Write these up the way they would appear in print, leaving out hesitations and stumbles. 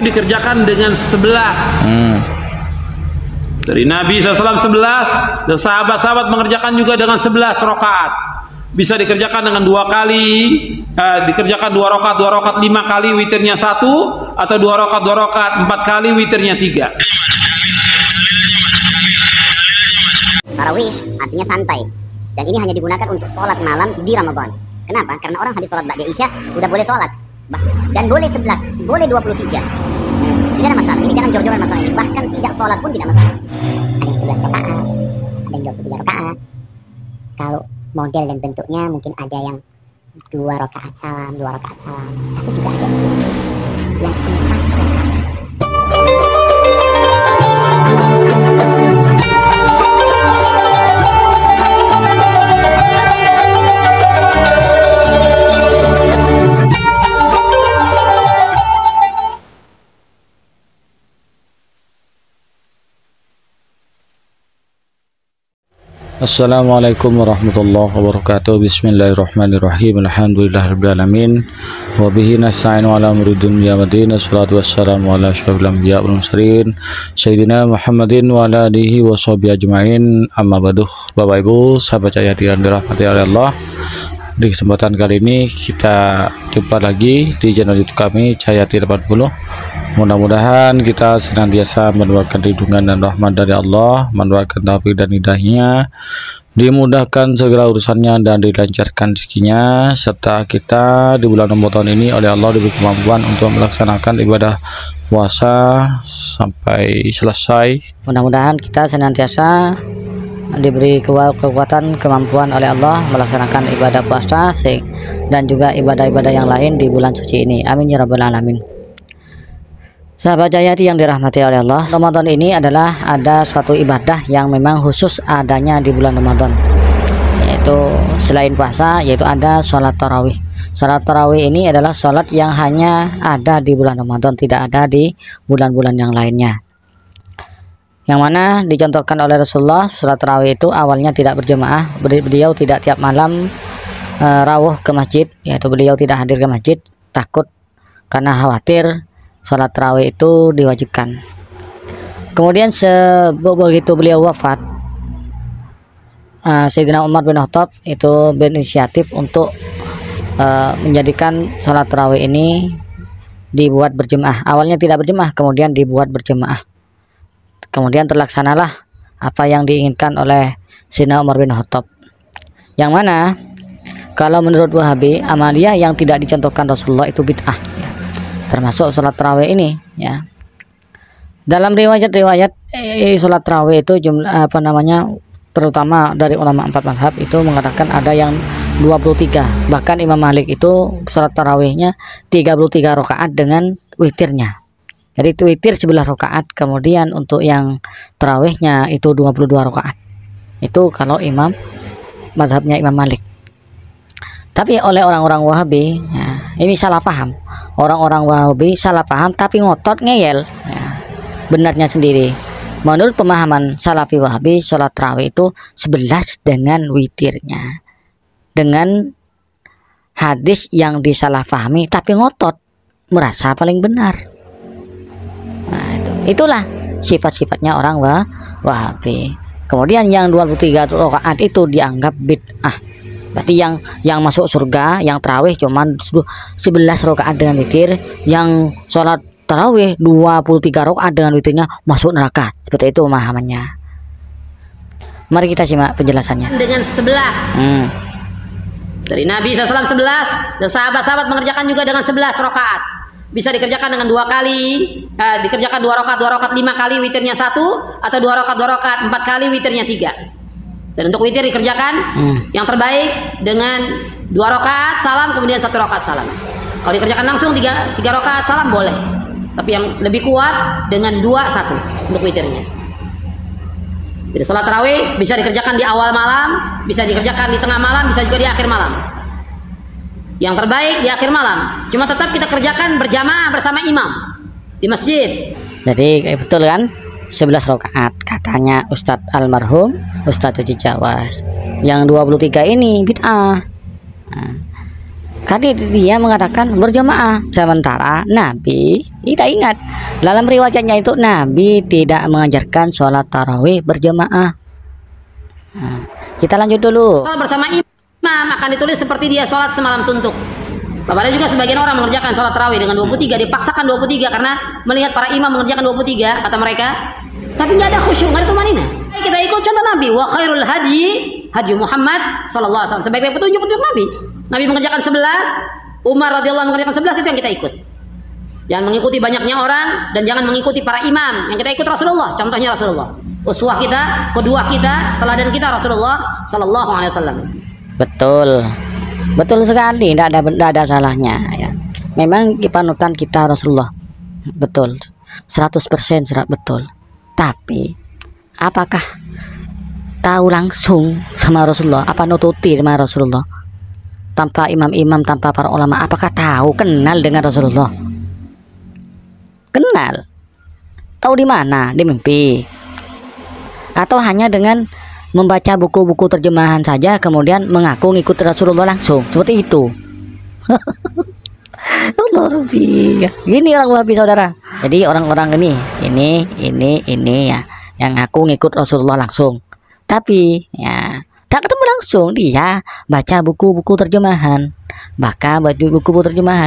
dikerjakan dengan 11. Dari Nabi SAW 11, dan sahabat-sahabat mengerjakan juga dengan 11 rakaat. Bisa dikerjakan dengan 2 kali, dikerjakan 2 rakaat 5 kali, witirnya 1, atau 2 rakaat 4 kali, witirnya 3. Tarawih artinya santai, dan ini hanya digunakan untuk sholat malam di Ramadan. Kenapa? Karena orang habis sholat ba'da Isya udah boleh sholat, dan boleh 11, boleh 23. Tidak ada masalah. Ini jangan jor-joran masalah ini. Bahkan tidak sholat pun tidak masalah. Ada yang 11 rakaat, ada yang 23 rakaat. Kalau model dan bentuknya mungkin ada yang 2 rakaat salam, 2 rakaat salam. Tapi juga ada yang 4 rakaat. Assalamualaikum warahmatullahi wabarakatuh. Bismillahirrahmanirrahim. Alhamdulillahirrahmanirrahim. Wabihi nasta'inu ala umuri dunya waddin. Assalatu wassalamu ala asyrafil anbiya wal mursalin Sayyidina Muhammadin wa ala alihi wa sahbihi ajma'in. Amma ba'du. Bapak Ibu, sahabat Cahyati yang dirahmati oleh Allah, di kesempatan kali ini kita jumpa lagi di channel YouTube kami Cahyati 80. Mudah-mudahan kita senantiasa mendoakan lindungan dan rahmat dari Allah, mendoakan taufik dan hidayahnya, dimudahkan segala urusannya dan dilancarkan rezekinya, serta kita di bulan Ramadan ini oleh Allah diberi kemampuan untuk melaksanakan ibadah puasa sampai selesai. Mudah-mudahan kita senantiasa diberi kekuatan, kemampuan oleh Allah melaksanakan ibadah puasa dan juga ibadah-ibadah yang lain di bulan suci ini. Amin ya rabbal alamin. Sahabat Cahyati yang dirahmati oleh Allah, Ramadan ini adalah ada suatu ibadah yang memang khusus adanya di bulan Ramadan, yaitu selain puasa, yaitu ada sholat tarawih. Sholat tarawih ini adalah sholat yang hanya ada di bulan Ramadan, tidak ada di bulan-bulan yang lainnya. Yang mana dicontohkan oleh Rasulullah, sholat tarawih itu awalnya tidak berjemaah, beliau tidak tiap malam rawuh ke masjid, yaitu beliau tidak hadir ke masjid, takut karena khawatir sholat tarawih itu diwajibkan. Kemudian begitu beliau wafat, Sayyidina Umar bin Khattab itu berinisiatif untuk menjadikan sholat tarawih ini dibuat berjemaah. Awalnya tidak berjemaah, kemudian dibuat berjemaah. Kemudian terlaksanalah apa yang diinginkan oleh Sayyidina Umar bin Khattab. Yang mana kalau menurut Wahabi, amaliyah yang tidak dicontohkan Rasulullah itu bid'ah, termasuk sholat tarawih ini, ya. Dalam riwayat-riwayat sholat tarawih itu jumlah terutama dari ulama 4 mazhab itu mengatakan ada yang 23, bahkan Imam Malik itu sholat tarawihnya 33 rakaat dengan witirnya. Jadi itu witir 11 rakaat, kemudian untuk yang tarawihnya itu 22 rakaat. Itu kalau mazhabnya Imam Malik. Tapi oleh orang-orang Wahabi, ya, ini salah paham. Orang-orang Wahabi salah paham tapi ngotot ngeyel, ya, benarnya sendiri. Menurut pemahaman Salafi Wahabi, sholat tarawih itu 11 dengan witirnya, dengan hadis yang disalahpahami tapi ngotot merasa paling benar. Nah, itulah sifat-sifatnya orang Wahabi. Kemudian yang 23 rakaat itu dianggap bid'ah. Berarti yang masuk surga, yang tarawih cuman 11 rakaat dengan witir, yang sholat tarawih 23 rakaat dengan witirnya masuk neraka. Seperti itu pemahamannya. Mari kita simak penjelasannya. Dengan 11. Dari Nabi SAW 11, dan sahabat-sahabat mengerjakan juga dengan 11 rakaat. Bisa dikerjakan dengan 2 kali, dikerjakan 2 rakaat 5 kali, witirnya 1, atau 2 rakaat 4 kali, witirnya 3. Dan untuk witir dikerjakan yang terbaik dengan 2 rakaat salam, kemudian 1 rakaat salam. Kalau dikerjakan langsung 3 rakaat salam boleh, tapi yang lebih kuat dengan 2-1 untuk witirnya. Jadi sholat tarawih bisa dikerjakan di awal malam, bisa dikerjakan di tengah malam, bisa juga di akhir malam. Yang terbaik di akhir malam. Cuma tetap kita kerjakan berjamaah bersama imam di masjid. Jadi betul kan? 11 rakaat katanya Ustadz almarhum Ustadz Haji Jawas. Yang 23 ini bid'ah. Nah, Tadi dia mengatakan berjamaah, sementara Nabi tidak ingat. Dalam riwayatnya itu Nabi tidak mengajarkan sholat tarawih berjamaah. Nah, kita lanjut dulu. Kalau bersama imam akan ditulis seperti dia sholat semalam suntuk. Ada juga sebagian orang mengerjakan sholat tarawih dengan 23, dipaksakan 23 karena melihat para imam mengerjakan 23 kata mereka, tapi nggak ada khusyuk, nggak ada tumanina. Kita ikut contoh Nabi, wa khairul hadi hadi Muhammad sallallahu alaihi wasallam. Sebaik-baik petunjuk Nabi. Nabi mengerjakan 11, Umar radhiyallahu anhu mengerjakan 11, itu yang kita ikut. Jangan mengikuti banyaknya orang dan jangan mengikuti para imam. Yang kita ikut Rasulullah, contohnya Rasulullah. Uswah kita, kedua kita, teladan kita Rasulullah sallallahu alaihi wasallam. Betul. Betul sekali, tidak ada salahnya ya. Memang panutan kita Rasulullah. Betul. 100% betul. Tapi apakah tahu langsung sama Rasulullah? Apa nututi sama Rasulullah? Tanpa imam-imam, tanpa para ulama, apakah tahu, kenal dengan Rasulullah? Kenal. Tahu di mana? Di mimpi. Atau hanya dengan membaca buku-buku terjemahan saja kemudian mengaku ngikut Rasulullah langsung, seperti itu. Gini orang Wahabi saudara. Jadi orang-orang ini ya yang ngaku ngikut Rasulullah langsung, tapi ya tak ketemu langsung. Dia baca buku-buku terjemahan,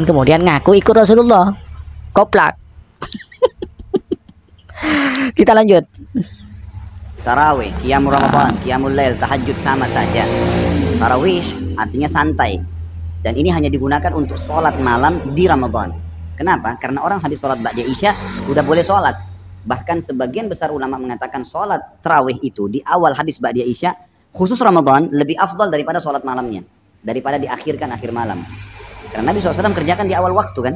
kemudian ngaku ikut Rasulullah. Koplak. Kita lanjut. Tarawih, qiyamul Ramadan, qiyamul lail, tahajud sama saja. Tarawih artinya santai. Dan ini hanya digunakan untuk sholat malam di Ramadan. Kenapa? Karena orang habis sholat ba'da isya udah boleh sholat. Bahkan sebagian besar ulama mengatakan sholat tarawih itu di awal habis ba'da isya, khusus Ramadan, lebih afdal daripada sholat malamnya, daripada diakhirkan akhir malam. Karena Nabi SAW kerjakan di awal waktu kan.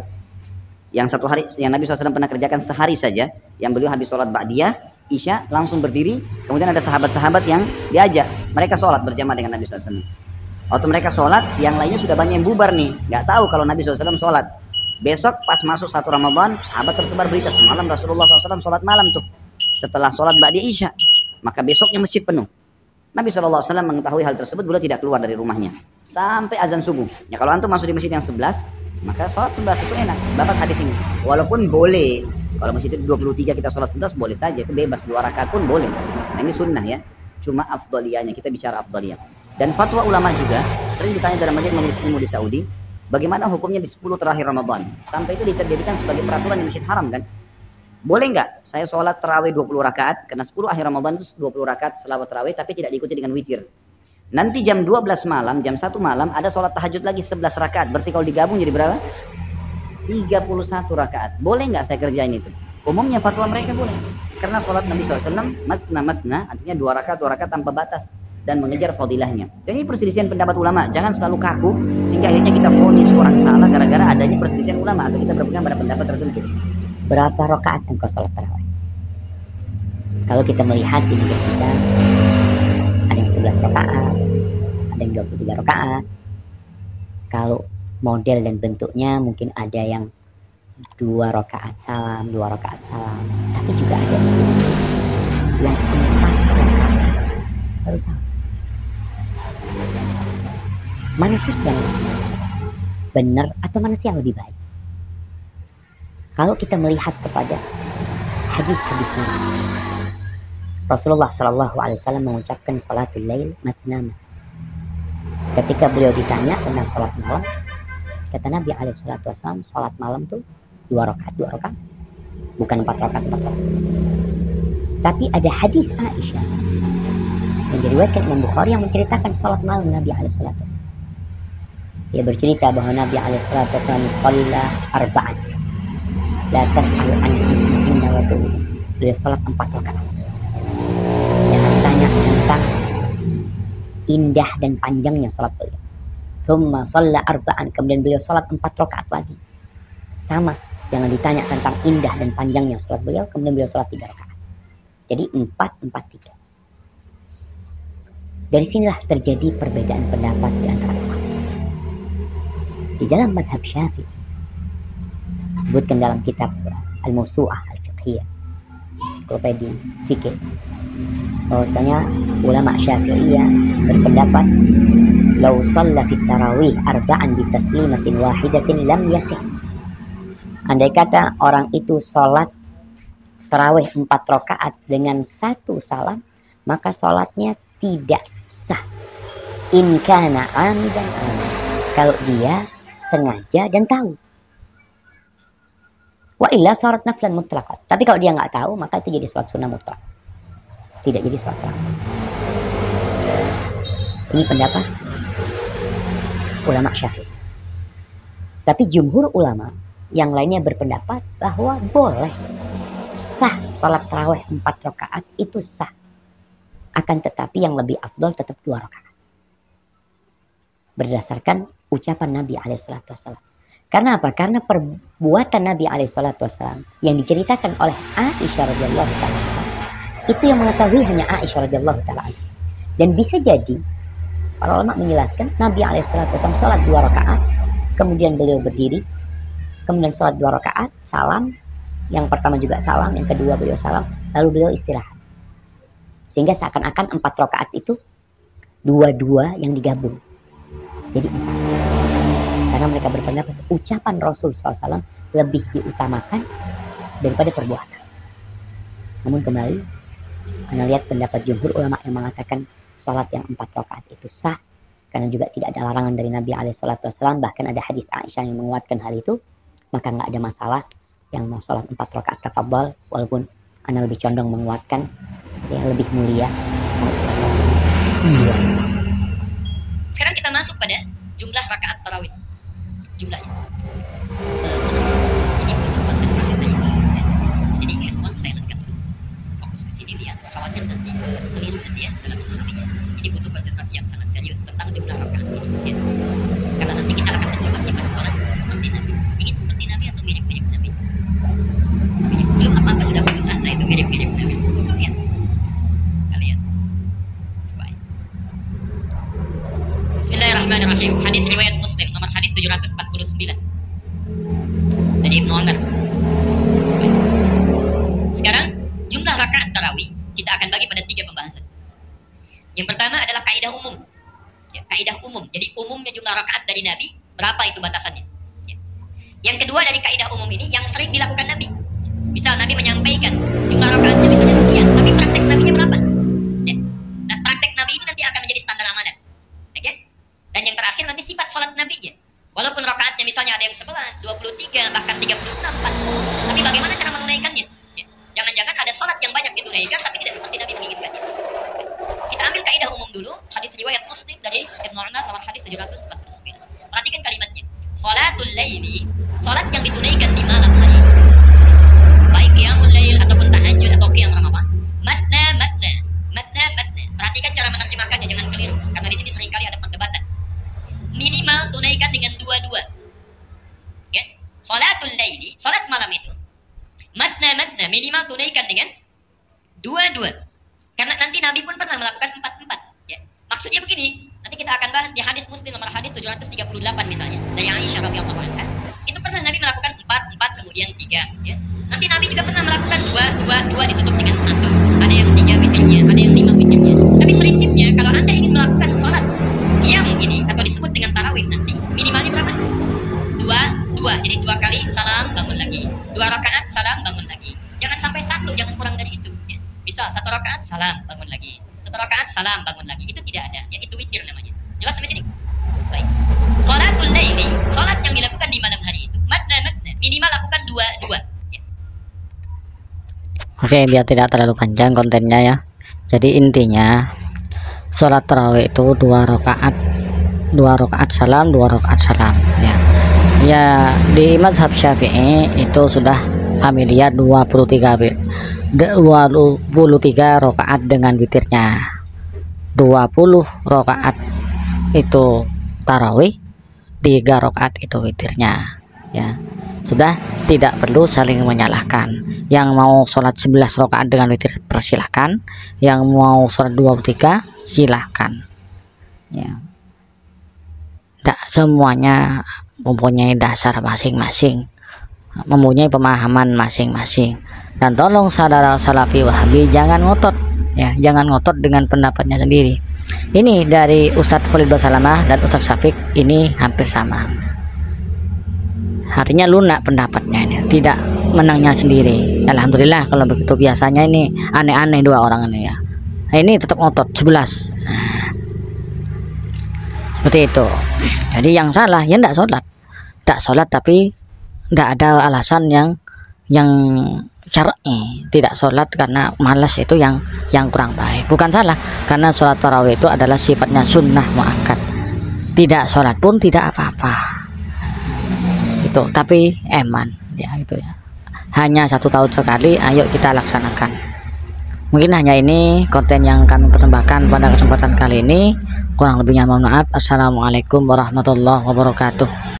Yang satu hari yang Nabi SAW pernah kerjakan sehari saja, yang beliau habis sholat ba'diyah isya langsung berdiri, kemudian ada sahabat-sahabat yang diajak, mereka sholat berjamaah dengan Nabi SAW. Waktu mereka sholat, yang lainnya sudah banyak yang bubar nih, nggak tahu kalau Nabi SAW sholat. Besok pas masuk 1 Ramadan, sahabat tersebar berita semalam Rasulullah SAW sholat malam tuh setelah sholat ba'da isya, maka besoknya masjid penuh. Nabi SAW mengetahui hal tersebut, beliau tidak keluar dari rumahnya sampai azan subuh. Ya kalau antum masuk di masjid yang 11, maka sholat 11 itu enak. Dapat hadis ini, walaupun boleh. Kalau masjid itu 23 kita sholat 11 boleh saja, itu bebas, 2 rakaat pun boleh. Nah ini sunnah ya, cuma afdaliyahnya, kita bicara afdaliyah. Dan fatwa ulama juga sering ditanya dalam majelis ilmu di Saudi, bagaimana hukumnya di 10 terakhir Ramadan. Sampai itu dijadikan sebagai peraturan di masjid haram kan. Boleh nggak saya sholat tarawih 20 rakaat, karena 10 akhir Ramadan itu 20 rakaat selawat tarawih, tapi tidak diikuti dengan witir. Nanti jam 12 malam, jam 1 malam ada sholat tahajud lagi 11 rakaat, berarti kalau digabung jadi berapa? 31 rakaat. Boleh nggak saya kerjain itu? Umumnya fatwa mereka boleh. Karena sholat Nabi SAW matna, artinya 2 rakaat tanpa batas. Dan mengejar fadilahnya. Jadi perselisihan pendapat ulama. Jangan selalu kaku, sehingga akhirnya kita vonis orang salah gara-gara adanya perselisihan ulama. Atau kita berpegang pada pendapat tertentu. Berapa rakaat engkau sholat tarawih? Kalau kita melihat di negeri kita, ada yang 11 rakaat, ada yang 23 rakaat. Kalau model dan bentuknya mungkin ada yang 2 rakaat salam, 2 rakaat salam, tapi juga ada yang 4 rakaat baru salam. Mana sih yang benar atau mana sih yang lebih baik? Kalau kita melihat kepada hadis-hadis Rasulullah SAW mengucapkan salatul lail mathna. Ketika beliau ditanya tentang salat malam, kata Nabi SAW, salat malam tuh 2 rakaat, bukan 4 rakaat. Tapi ada hadis Aisyah yang diriwayatkan Imam Bukhari yang menceritakan salat malam Nabi SAW. Dia bercerita bahwa Nabi SAW shalla arba'an, la tas'al an husnihinna wa tu'ud. Beliau salat 4 rakaat. Jangan ditanya tentang indah dan panjangnya salat beliau. Thumma shalla arba'an, kemudian beliau salat 4 rakaat lagi. Sama, jangan ditanya tentang indah dan panjangnya salat beliau, kemudian beliau salat 3 rakaat. Jadi 4, 4, 3. Dari sinilah terjadi perbedaan pendapat di antara ulama. Di dalam madhab Syafi'i, disebutkan dalam kitab Al-Mawsu'ah Al-Fiqhiyah, ensiklopedia fikih, bahwasanya ulama Syafi'iyah berpendapat law shalla fit tarawih arba'an bi taslimatin wahidatin lam yasih. Andai kata orang itu sholat tarawih 4 rakaat dengan 1 salam, maka sholatnya tidak sah. In kana amidan, kalau dia sengaja dan tahu. Wa illa syarat naflan mutlaqat. Tapi kalau dia nggak tahu, maka itu jadi sholat sunnah mutlak. Tidak jadi sholat tarawih. Ini pendapat ulama Syafi'i. Tapi jumhur ulama yang lainnya berpendapat bahwa boleh, sah sholat tarawih 4 rakaat itu sah. Akan tetapi yang lebih afdol tetap 2 rakaat. Berdasarkan ucapan Nabi SAW. Karena apa? Karena perbuatan Nabi SAW yang diceritakan oleh Aisyah radhiyallahu taala itu yang mengetahui hanya Aisyah radhiyallahu taala. Dan bisa jadi para ulama menjelaskan Nabi SAW sholat 2 rakaat, kemudian beliau berdiri, kemudian sholat 2 rakaat, salam, yang pertama juga salam, yang kedua beliau salam, lalu beliau istirahat. Sehingga seakan-akan 4 rakaat itu dua-dua yang digabung. Jadi 4. Karena mereka berpendapat ucapan Rasul SAW lebih diutamakan daripada perbuatan. Namun kembali, Anda lihat pendapat jumhur ulama yang mengatakan sholat yang 4 rakaat itu sah. Karena juga tidak ada larangan dari Nabi SAW. Bahkan ada hadis Aisyah yang menguatkan hal itu. Maka nggak ada masalah yang mau sholat 4 rakaat tafadhol. Walaupun Anda lebih condong menguatkan yang lebih mulia. Sekarang kita masuk pada jumlah rakaat tarawih. Jumlahnya. Ini butuh konsentrasi serius. Ya. Jadi handphone saya letakkan dulu. Fokus ke sini lihat. Khawatir nanti keliru nanti ya dalam memahaminya. Ini butuh konsentrasi yang sangat serius tentang jumlah rakaat ini. Ya. Karena nanti kita akan mencoba sifat sholat seperti Nabi. Ingin seperti Nabi atau mirip-mirip Nabi? Belum apa-apa sudah putus asa itu mirip-mirip Nabi. Ya. Kalian. Baik. Bismillahirrahmanirrahim. Hadis riwayat Muslim nomor hadis 749 dari Ibnu Umar. Sekarang jumlah rakaat tarawih kita akan bagi pada 3 pembahasan. Yang pertama adalah kaidah umum. Ya, kaidah umum. Jadi umumnya jumlah rakaat dari Nabi berapa itu batasannya. Ya. Yang kedua dari kaidah umum ini yang sering dilakukan Nabi. Misal Nabi menyampaikan jumlah rakaatnya misalnya sekian, tapi praktek Nabinya berapa? Ya. Nah, praktek Nabi ini nanti akan menjadi standar amalan. Ya. Dan yang terakhir nanti sifat sholat Nabi ya. Walaupun rakaatnya misalnya ada yang 11, 23, bahkan 36, 40. Tapi bagaimana cara menunaikannya? Ya. Jangan-jangan ada sholat yang banyak ditunaikan tapi tidak seperti Nabi menginginkannya. Kita ambil kaidah umum dulu, hadis riwayat Muslim dari Ibnu Umar nomor hadis 749. Perhatikan kalimatnya. Sholatul laili, sholat yang ditunaikan di malam hari. Baik qiyamul lail ataupun tahajud atau qiyam Ramadan. Matna matna, matna matna. Perhatikan cara menerjemahkannya, jangan keliru karena di sini seringkali ada perdebatan. Minimal tunaikan dengan 2-2. Ya. Sholatul laili, sholat malam itu. Matna matna, minimal tunaikan dengan 2-2. Karena nanti Nabi pun pernah melakukan 4-4. Ya. Maksudnya begini, nanti kita akan bahas di hadis Muslim nomor hadis 738 misalnya dari Aisyah radhiyallahu anha. Itu pernah Nabi melakukan 4 kemudian 3. Ya. Nanti Nabi juga pernah melakukan 2 ditutup dengan 1. Ada yang 3 witirnya, ada yang 5 witirnya. Tapi prinsipnya kalau Anda ingin melakukan sholat qiyam ini atau disebut dengan tarawih nanti minimalnya berapa? 2. Jadi 2 kali salam bangun lagi. 2 rakaat salam bangun lagi. Jangan sampai 1, jangan kurang dari itu. Ya. Bisa 1 rakaat salam bangun lagi. 1 rakaat salam bangun lagi. Itu tidak ada. Ya, itu witir namanya. Jelas sampai sini? Baik. Sholatul laili, sholat yang dilakukan di malam hari itu matna matna, minimal lakukan 2-2. Ya. Oke, biar tidak terlalu panjang kontennya ya. Jadi intinya sholat tarawih itu 2 rakaat, 2 rakaat salam, 2 rakaat salam ya. Ya, di mazhab Syafi'i itu sudah familiar 23 rakaat dengan witirnya. 20 rakaat itu tarawih, 3 rakaat itu witirnya ya. Sudah tidak perlu saling menyalahkan. Yang mau sholat 11 rakaat dengan witir persilahkan, yang mau sholat 23 silahkan ya. Tidak semuanya mempunyai dasar masing-masing, mempunyai pemahaman masing-masing. Dan tolong saudara salafi wahabi jangan ngotot ya, jangan ngotot dengan pendapatnya sendiri. Ini dari Ustadz Khalid Basalamah dan Ustadz Syafiq ini hampir sama, artinya lunak pendapatnya ini, tidak menangnya sendiri. Alhamdulillah kalau begitu. Biasanya ini aneh-aneh dua orang ini ya, nah, ini tetap ngotot 11. Seperti itu. Jadi yang salah ya tidak sholat, tapi tidak ada alasan yang syar'i. Tidak sholat karena malas, itu yang kurang baik. Bukan salah, karena sholat tarawih itu adalah sifatnya sunnah muakkad. Tidak sholat pun tidak apa-apa. Itu tapi eman ya, itu ya. Hanya 1 tahun sekali, ayo kita laksanakan. Mungkin hanya ini konten yang kami persembahkan pada kesempatan kali ini. Kurang lebihnya mohon maaf. Assalamualaikum warahmatullahi wabarakatuh.